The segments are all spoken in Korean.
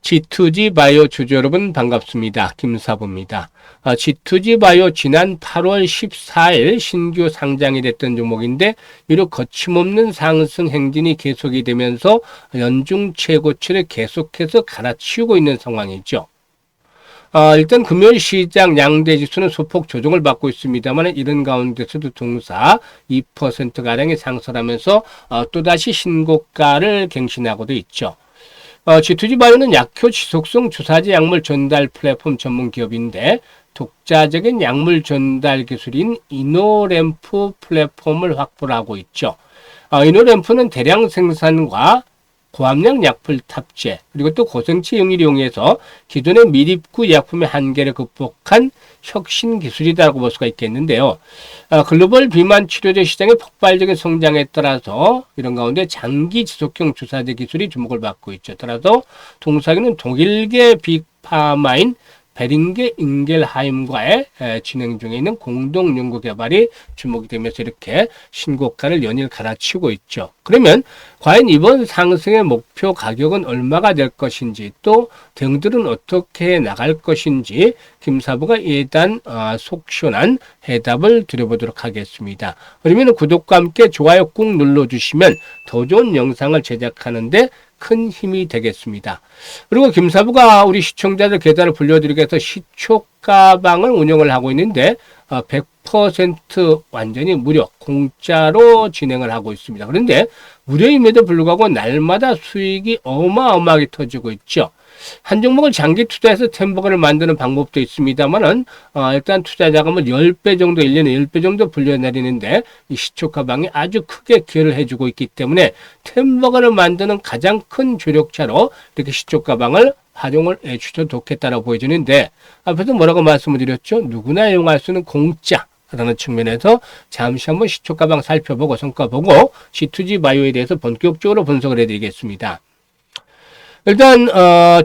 G2G 바이오 주주 여러분 반갑습니다. 김사부입니다. G2G 바이오 지난 8월 14일 신규 상장이 됐던 종목인데 이로 거침없는 상승 행진이 계속이 되면서 연중 최고치를 계속해서 갈아치우고 있는 상황이죠. 일단 금요일 시장 양대 지수는 소폭 조정을 받고 있습니다만 이런 가운데서도 동사 2%가량이 상승하면서 또다시 신고가를 갱신하고도 있죠. G2G 바이오는 약효 지속성 주사제 약물 전달 플랫폼 전문 기업인데 독자적인 약물 전달 기술인 이노램프 플랫폼을 확보를 하고 있죠. 이노램프는 대량 생산과 고함량 약품 탑재 그리고 또 고생체 용기를 이용해서 기존의 미립구 약품의 한계를 극복한 혁신 기술이라고 볼 수가 있겠는데요. 글로벌 비만 치료제 시장의 폭발적인 성장에 따라서 이런 가운데 장기 지속형 주사제 기술이 주목을 받고 있죠. 따라서 동사기는 독일계 빅파마인 베링게 잉겔하임과의 진행 중에 있는 공동 연구 개발이 주목이 되면서 이렇게 신고가를 연일 갈아치우고 있죠. 그러면 과연 이번 상승의 목표 가격은 얼마가 될 것인지 또 대응들은 어떻게 나갈 것인지 김사부가 이에 대한 속 시원한 해답을 드려보도록 하겠습니다. 그러면 구독과 함께 좋아요 꾹 눌러주시면 더 좋은 영상을 제작하는데 큰 힘이 되겠습니다. 그리고 김사부가 우리 시청자들 계좌를 불려드리기 위해서 시초가방을 운영을 하고 있는데 100% 완전히 무료 공짜로 진행을 하고 있습니다. 그런데 무료임에도 불구하고 날마다 수익이 어마어마하게 터지고 있죠. 한 종목을 장기 투자해서 템버거를 만드는 방법도 있습니다만은 일단 투자 자금을 10배 정도 1년에 10배 정도 불려내리는데 이 시초가방이 아주 크게 기여를 해주고 있기 때문에 템버거를 만드는 가장 큰 조력자로 이렇게 시초가방을 활용을 해주셔도 좋겠다라고 보여지는데 앞에서 뭐라고 말씀을 드렸죠? 누구나 이용할 수 있는 공짜라는 측면에서 잠시 한번 시초가방 살펴보고 성과 보고 G2G 바이오에 대해서 본격적으로 분석을 해드리겠습니다. 일단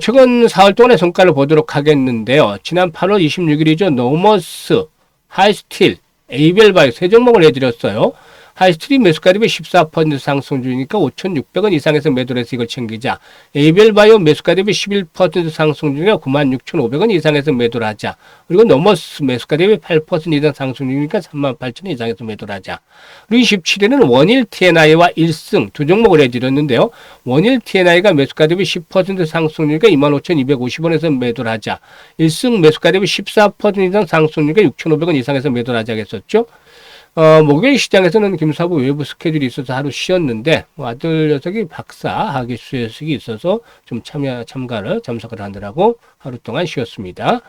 최근 4월 동안의 성과를 보도록 하겠는데요. 지난 8월 26일이죠. 노머스, 하이스틸, 에이벨바이오 세 종목을 해드렸어요. 하이스틸이 매수가 대비 14% 상승 중이니까 5,600원 이상에서 매도를 해서 이걸 챙기자. 에이벨바이오 매수가 대비 11% 상승 중이니까 96,500원 이상에서 매도를 하자. 그리고 노머스 매수가 대비 8% 이상 상승 중이니까 38,000원 이상에서 매도를 하자. 그리고 27일은 원일 TNI와 1승 두 종목을 해드렸는데요. 원일 TNI가 매수가 대비 10% 상승 중이니까 25,250원에서 매도를 하자. 1승 매수가 대비 14% 이상 상승 중이니까 6,500원 이상에서 매도를 하자겠었죠. 목요일 시장에서는 김사부 외부 스케줄이 있어서 하루 쉬었는데 아들 녀석이 박사 학위 수여식이 있어서 좀 참석을 하느라고 하루 동안 쉬었습니다.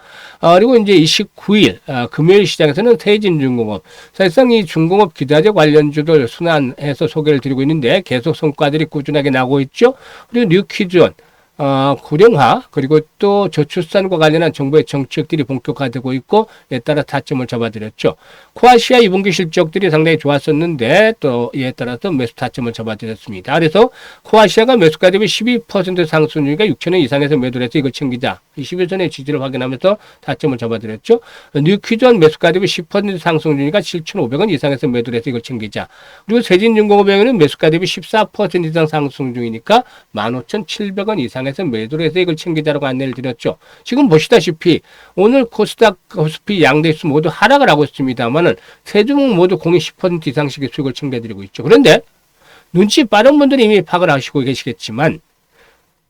그리고 이제 29일 금요일 시장에서는 태진중공업 사실상 이 중공업 기다제 관련주들 순환해서 소개를 드리고 있는데 계속 성과들이 꾸준하게 나오고 있죠. 그리고 뉴퀴즈원 고령화 그리고 또 저출산과 관련한 정부의 정책들이 본격화되고 있고 이에 따라 타점을 잡아드렸죠. 코아시아 2분기 실적들이 상당히 좋았었는데 또 이에 따라서 매수 타점을 잡아드렸습니다. 그래서 코아시아가 매수가 대비 12% 상승 중이니까 6,000원 이상에서 매도를 해서 이걸 챙기자. 20일선의 지지를 확인하면서 타점을 잡아드렸죠. 뉴퀴즈원 매수가 대비 10% 상승 중이니까 7,500원 이상에서 매도를 해서 이걸 챙기자. 그리고 세진중공업에는 매수가 대비 14% 이상 상승 중이니까 15,700원 이상에서 매도를 해서 이걸 챙기자라고 안내를 드렸죠. 지금 보시다시피 오늘 코스닥, 코스피 양대수 모두 하락을 하고 있습니다만은 세 종목 모두 공이 10% 이상씩의 수익을 챙겨드리고 있죠. 그런데 눈치 빠른 분들이 이미 파악을 하시고 계시겠지만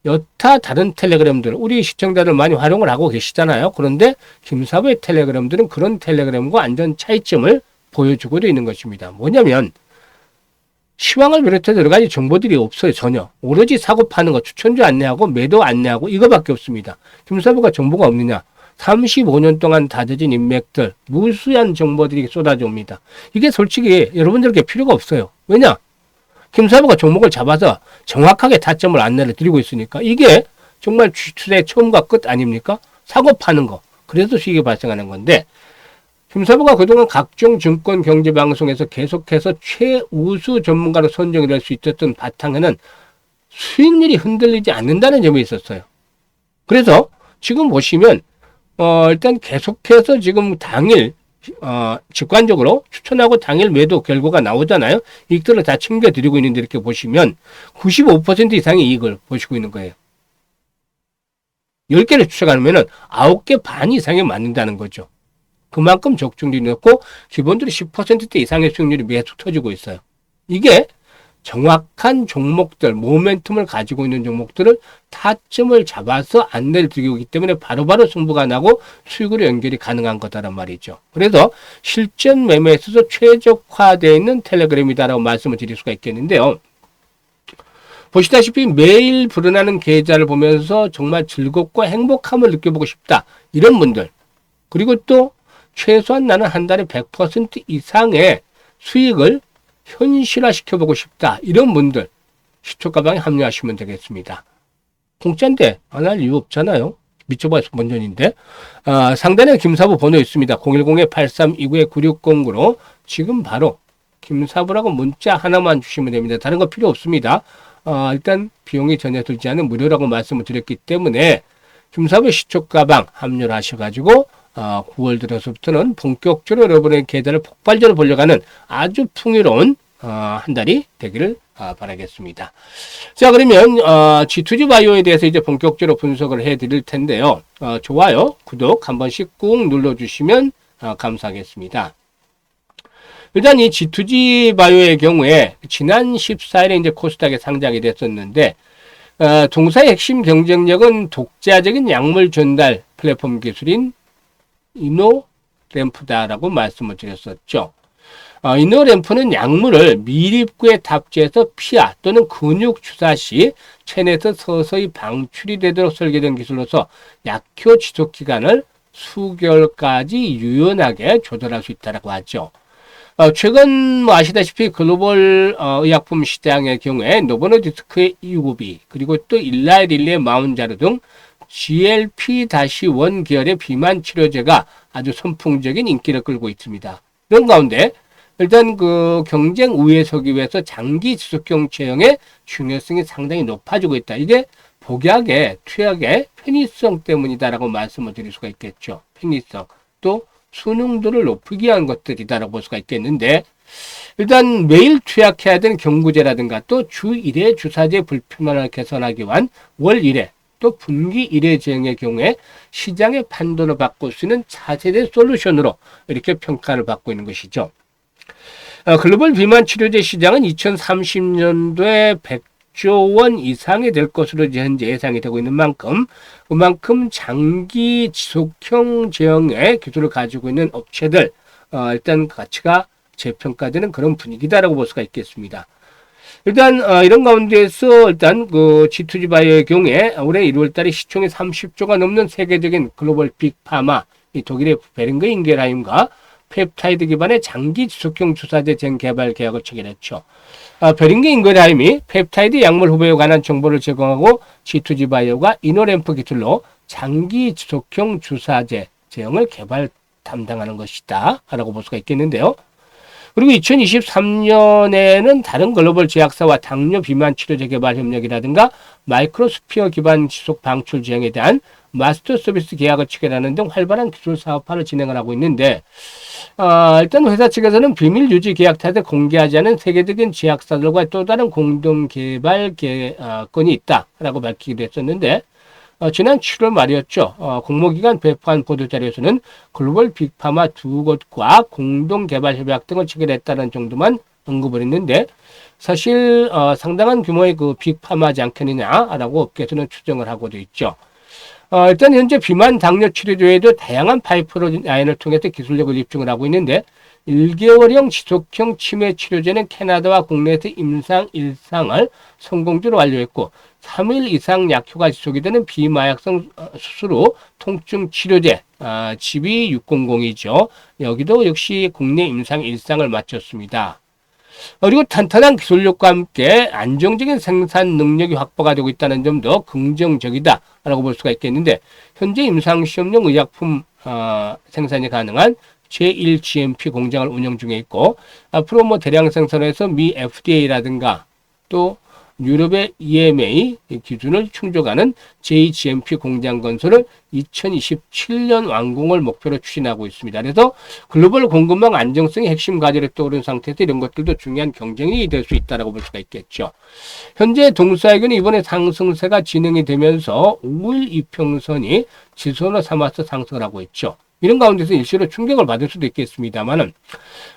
여타 다른 텔레그램들 우리 시청자들 많이 활용을 하고 계시잖아요. 그런데 김사부의 텔레그램들은 그런 텔레그램과 완전 차이점을 보여주고도 있는 것입니다. 뭐냐면 시황을 비롯해서 여러 가지 정보들이 없어요. 전혀. 오로지 사고 파는 거 추천주 안내하고 매도 안내하고 이거밖에 없습니다. 김사부가 정보가 없느냐. 35년 동안 다져진 인맥들 무수한 정보들이 쏟아져 옵니다. 이게 솔직히 여러분들께 필요가 없어요. 왜냐? 김사부가 종목을 잡아서 정확하게 타점을 안내를 드리고 있으니까 이게 정말 주식투자의 처음과 끝 아닙니까? 사고 파는 거. 그래서 수익이 발생하는 건데 김사부가 그동안 각종 증권 경제 방송에서 계속해서 최우수 전문가로 선정이 될 수 있었던 바탕에는 수익률이 흔들리지 않는다는 점이 있었어요. 그래서 지금 보시면 일단 계속해서 지금 당일 직관적으로 추천하고 당일 매도 결과가 나오잖아요. 이익들을 다 챙겨드리고 있는데 이렇게 보시면 95% 이상의 이익을 보시고 있는 거예요. 10개를 추적하면은 9개 반 이상이 맞는다는 거죠. 그만큼 적중률이 높고 기본적으로 10%대 이상의 수익률이 매수 터지고 있어요. 이게 정확한 종목들, 모멘텀을 가지고 있는 종목들을 타점을 잡아서 안내를 드리고 있기 때문에 바로바로 승부가 나고 수익으로 연결이 가능한 거다란 말이죠. 그래서 실전 매매에 있어서 최적화되어 있는 텔레그램이다라고 말씀을 드릴 수가 있겠는데요. 보시다시피 매일 불어나는 계좌를 보면서 정말 즐겁고 행복함을 느껴보고 싶다. 이런 분들. 그리고 또 최소한 나는 한 달에 100% 이상의 수익을 현실화시켜보고 싶다. 이런 분들 시초가방에 합류하시면 되겠습니다. 공짜인데 안 할 이유 없잖아요. 미쳐봐서 본전인데. 상단에 김사부 번호 있습니다. 010-8329-9609로 지금 바로 김사부라고 문자 하나만 주시면 됩니다. 다른 거 필요 없습니다. 일단 비용이 전혀 들지 않은 무료라고 말씀을 드렸기 때문에 김사부 시초가방 합류를 하셔가지고 9월 들어서부터는 본격적으로 여러분의 계좌를 폭발적으로 벌려가는 아주 풍요로운 한 달이 되기를 바라겠습니다. 자, 그러면 G2G 바이오에 대해서 이제 본격적으로 분석을 해드릴 텐데요. 좋아요, 구독 한 번씩 꾹 눌러주시면 감사하겠습니다. 일단 이 G2G 바이오의 경우에 지난 14일에 이제 코스닥에 상장이 됐었는데 동사의 핵심 경쟁력은 독자적인 약물 전달 플랫폼 기술인 이노램프다라고 말씀을 드렸었죠. 이노램프는 약물을 밀입구에 탑재해서 피하 또는 근육 주사 시 체내에서 서서히 방출이 되도록 설계된 기술로서 약효 지속 기간을 수개월까지 유연하게 조절할 수 있다고 하죠. 최근 아시다시피 글로벌 의약품 시장의 경우에 노보노디스크의 이구비 그리고 또 일라이릴리의 마운자르 등 GLP-1 계열의 비만 치료제가 아주 선풍적인 인기를 끌고 있습니다. 이런 가운데 일단 그 경쟁 우위에 서기 위해서 장기 지속형 제형의 중요성이 상당히 높아지고 있다. 이게 복약의 투약의 편의성 때문이다라고 말씀을 드릴 수가 있겠죠. 편의성 또 수능도를 높이기 위한 것들이다라고 볼 수가 있겠는데 일단 매일 투약해야 되는 경구제라든가 또 주 1회 주사제 불편함을 개선하기 위한 월 1회 또 분기 1회 제형의 경우에 시장의 판도를 바꿀 수 있는 차세대 솔루션으로 이렇게 평가를 받고 있는 것이죠. 글로벌 비만 치료제 시장은 2030년도에 100조 원 이상이 될 것으로 현재 예상이 되고 있는 만큼 그만큼 장기 지속형 제형의 기술을 가지고 있는 업체들 일단 가치가 재평가되는 그런 분위기다라고 볼 수가 있겠습니다. 일단 이런 가운데에서 일단 그 G2G 바이오의 경우에 올해 1월달에 시총이 30조가 넘는 세계적인 글로벌 빅파마 이 독일의 베링거 인겔하임과 펩타이드 기반의 장기 지속형 주사제 개발 계약을 체결했죠. 베링거 인겔하임이 펩타이드 약물 후보에 관한 정보를 제공하고 G2G 바이오가 이노램프 기술로 장기 지속형 주사제 제형을 개발 담당하는 것이다 라고 볼 수가 있겠는데요. 그리고 2023년에는 다른 글로벌 제약사와 당뇨 비만 치료제 개발 협력이라든가 마이크로스피어 기반 지속 방출 제형에 대한 마스터 서비스 계약을 체결하는 등 활발한 기술 사업화를 진행을 하고 있는데 일단 회사 측에서는 비밀 유지 계약 탓에 공개하지 않은 세계적인 제약사들과 또 다른 공동 개발 건이 있다라고 밝히기도 했었는데 지난 7월 말이었죠. 공모기관 배포한 보도자료에서는 글로벌 빅파마 두 곳과 공동개발 협약 등을 체결했다는 정도만 언급을 했는데 사실 상당한 규모의 그 빅파마지 않겠느냐라고 업계에서는 추정을 하고도 있죠. 일단 현재 비만 당뇨 치료제에도 다양한 파이프라인을 통해서 기술력을 입증을 하고 있는데 1개월형 지속형 치매 치료제는 캐나다와 국내에서 임상 1상을 성공적으로 완료했고 3일 이상 약효가 지속이 되는 비마약성 수술 후 통증 치료제 GB600이죠. 여기도 역시 국내 임상 1상을 마쳤습니다. 그리고 탄탄한 기술력과 함께 안정적인 생산 능력이 확보가 되고 있다는 점도 긍정적이다라고 볼 수가 있겠는데 현재 임상시험용 의약품 생산이 가능한 제1 GMP 공장을 운영 중에 있고 앞으로 대량 생산해서 미 FDA라든가 또 유럽의 EMA 기준을 충족하는 JGMP 공장 건설을 2027년 완공을 목표로 추진하고 있습니다. 그래서 글로벌 공급망 안정성이 핵심 과제로 떠오른 상태에서 이런 것들도 중요한 경쟁력이 될 수 있다고 볼 수가 있겠죠. 현재 동사에게는 이번에 상승세가 진행이 되면서 5일 이평선이 지선을 삼아서 상승을 하고 있죠. 이런 가운데서 일시로 충격을 받을 수도 있겠습니다만은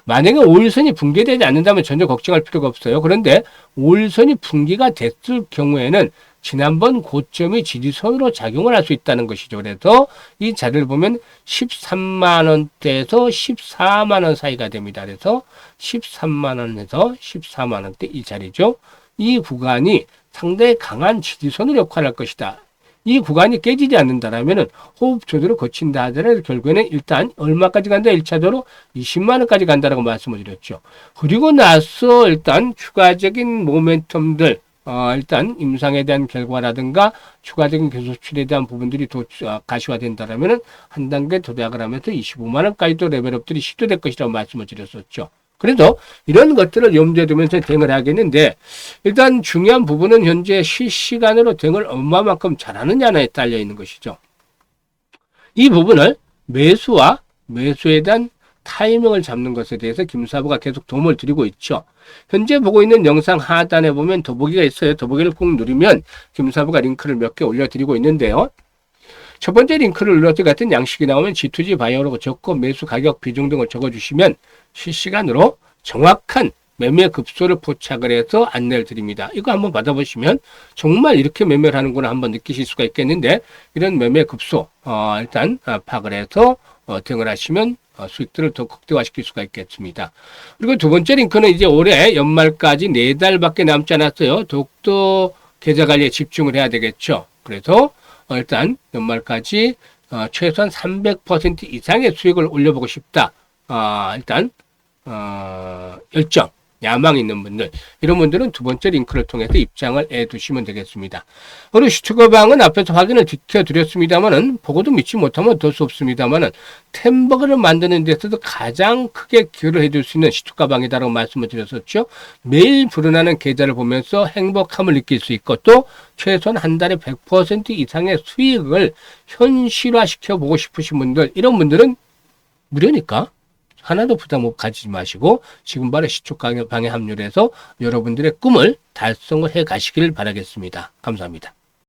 만약에 5일선이 붕괴되지 않는다면 전혀 걱정할 필요가 없어요. 그런데 5일선이 붕괴가 됐을 경우에는 지난번 고점이 지지선으로 작용을 할 수 있다는 것이죠. 그래서 이 자리를 보면 13만 원대에서 14만 원 사이가 됩니다. 그래서 13만 원에서 14만 원대 이 자리죠. 이 구간이 상당히 강한 지지선으로 역할할 것이다. 이 구간이 깨지지 않는다라면은 호흡 조절을 거친다 하더라도 결국에는 일단 얼마까지 간다? 1차적으로 20만 원까지 간다라고 말씀을 드렸죠. 그리고 나서 일단 추가적인 모멘텀들 일단 임상에 대한 결과라든가 추가적인 교수출에 대한 부분들이 더 가시화된다라면은 한 단계 도약을 하면서 25만 원까지도 레벨업들이 시도될 것이라고 말씀을 드렸었죠. 그래서 이런 것들을 염두에 두면서 대응을 하겠는데 일단 중요한 부분은 현재 실시간으로 대응을 얼마만큼 잘하느냐에 달려 있는 것이죠. 이 부분을 매수와 매수에 대한 타이밍을 잡는 것에 대해서 김사부가 계속 도움을 드리고 있죠. 현재 보고 있는 영상 하단에 보면 더보기가 있어요. 더보기를 꼭 누르면 김사부가 링크를 몇 개 올려드리고 있는데요. 첫 번째 링크를 눌렀을 때 같은 양식이 나오면 G2G 바이오라고 적고 매수 가격 비중 등을 적어주시면 실시간으로 정확한 매매 급소를 포착을 해서 안내를 드립니다. 이거 한번 받아보시면 정말 이렇게 매매를 하는구나 한번 느끼실 수가 있겠는데 이런 매매 급소 일단 파악을 해서 대응을 하시면 수익들을 더 극대화시킬 수가 있겠습니다. 그리고 두 번째 링크는 이제 올해 연말까지 4달밖에 남지 않았어요. 더욱더 계좌 관리에 집중을 해야 되겠죠. 그래서 일단 연말까지 최소한 300% 이상의 수익을 올려보고 싶다. 일단 열정, 야망 있는 분들, 이런 분들은 두 번째 링크를 통해서 입장을 해두시면 되겠습니다. 그리고 슈트거방은 앞에서 확인을 지켜드렸습니다만은 보고도 믿지 못하면 어쩔 수 없습니다만은 템버거를 만드는 데서도 가장 크게 기여를 해줄 수 있는 슈트거방이다라고 말씀을 드렸었죠. 매일 불어나는 계좌를 보면서 행복함을 느낄 수 있고 또 최소한 한 달에 100% 이상의 수익을 현실화시켜 보고 싶으신 분들, 이런 분들은 무료니까 하나도 부담 가지지 마시고 지금 바로 시초방에 합류를 해서 여러분들의 꿈을 달성을 해 가시길 바라겠습니다. 감사합니다.